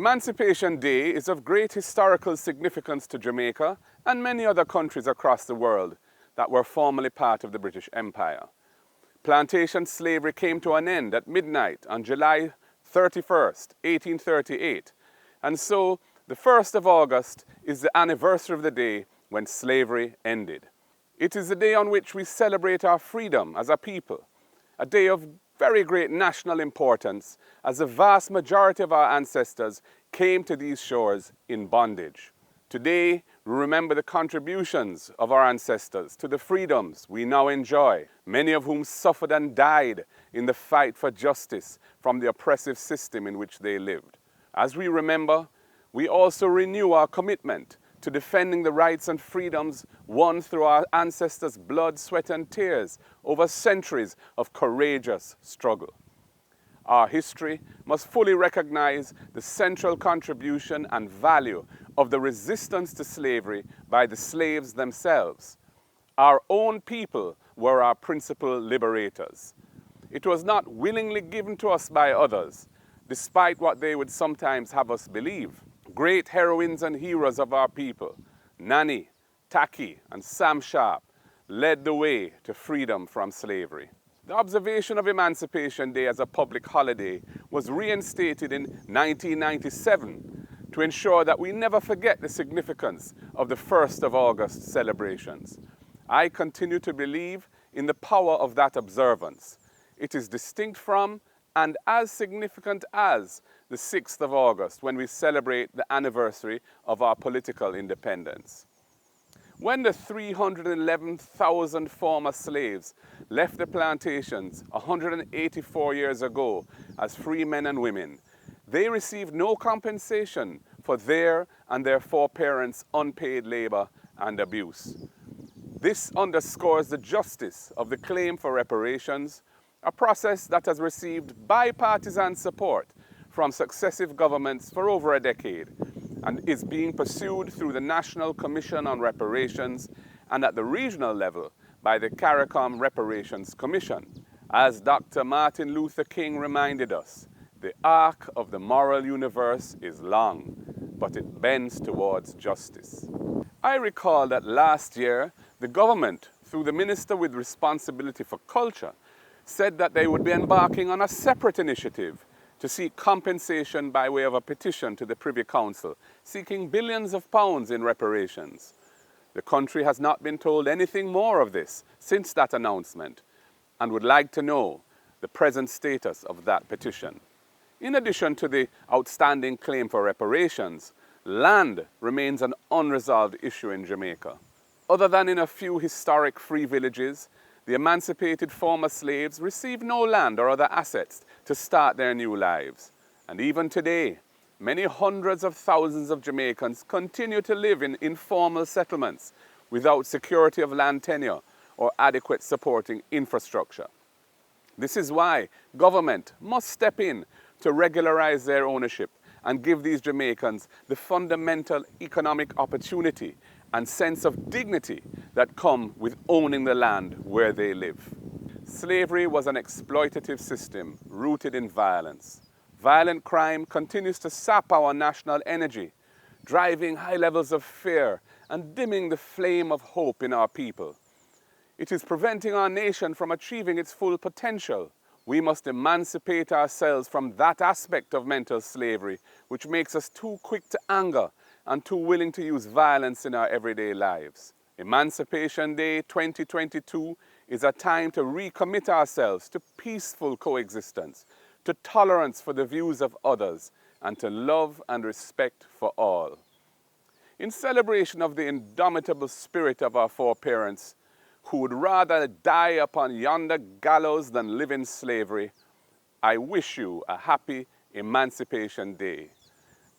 Emancipation Day is of great historical significance to Jamaica and many other countries across the world that were formerly part of the British Empire. Plantation slavery came to an end at midnight on July 31st, 1838, and so the 1st of August is the anniversary of the day when slavery ended. It is the day on which we celebrate our freedom as a people, a day of very great national importance as the vast majority of our ancestors came to these shores in bondage. Today, we remember the contributions of our ancestors to the freedoms we now enjoy, many of whom suffered and died in the fight for justice from the oppressive system in which they lived. As we remember, we also renew our commitment to defending the rights and freedoms won through our ancestors' blood, sweat, and tears over centuries of courageous struggle. Our history must fully recognize the central contribution and value of the resistance to slavery by the slaves themselves. Our own people were our principal liberators. It was not willingly given to us by others, despite what they would sometimes have us believe. Great heroines and heroes of our people, Nanny, Taki, and Sam Sharp, led the way to freedom from slavery. The observation of Emancipation Day as a public holiday was reinstated in 1997 to ensure that we never forget the significance of the 1st of August celebrations. I continue to believe in the power of that observance. It is distinct from and as significant as the 6th of August, when we celebrate the anniversary of our political independence. When the 311,000 former slaves left the plantations 184 years ago as free men and women, they received no compensation for their and their foreparents' unpaid labor and abuse. This underscores the justice of the claim for reparations, a process that has received bipartisan support from successive governments for over a decade and is being pursued through the National Commission on Reparations and at the regional level by the CARICOM Reparations Commission. As Dr. Martin Luther King reminded us, the arc of the moral universe is long, but it bends towards justice. I recall that last year, the government, through the Minister with responsibility for culture, said that they would be embarking on a separate initiative to seek compensation by way of a petition to the Privy Council, seeking billions of pounds in reparations. The country has not been told anything more of this since that announcement and would like to know the present status of that petition. In addition to the outstanding claim for reparations, land remains an unresolved issue in Jamaica. Other than in a few historic free villages, the emancipated former slaves received no land or other assets to start their new lives. And even today, many hundreds of thousands of Jamaicans continue to live in informal settlements without security of land tenure or adequate supporting infrastructure. This is why government must step in to regularize their ownership and give these Jamaicans the fundamental economic opportunity and sense of dignity that come with owning the land where they live. Slavery was an exploitative system rooted in violence. Violent crime continues to sap our national energy, driving high levels of fear and dimming the flame of hope in our people. It is preventing our nation from achieving its full potential. We must emancipate ourselves from that aspect of mental slavery which makes us too quick to anger and too willing to use violence in our everyday lives. Emancipation Day 2022 is a time to recommit ourselves to peaceful coexistence, to tolerance for the views of others, and to love and respect for all. In celebration of the indomitable spirit of our foreparents, who would rather die upon yonder gallows than live in slavery, I wish you a happy Emancipation Day.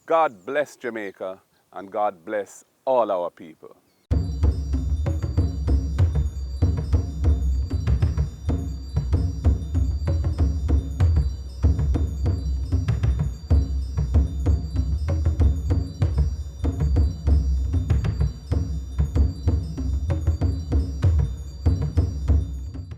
God bless Jamaica, and God bless all our people.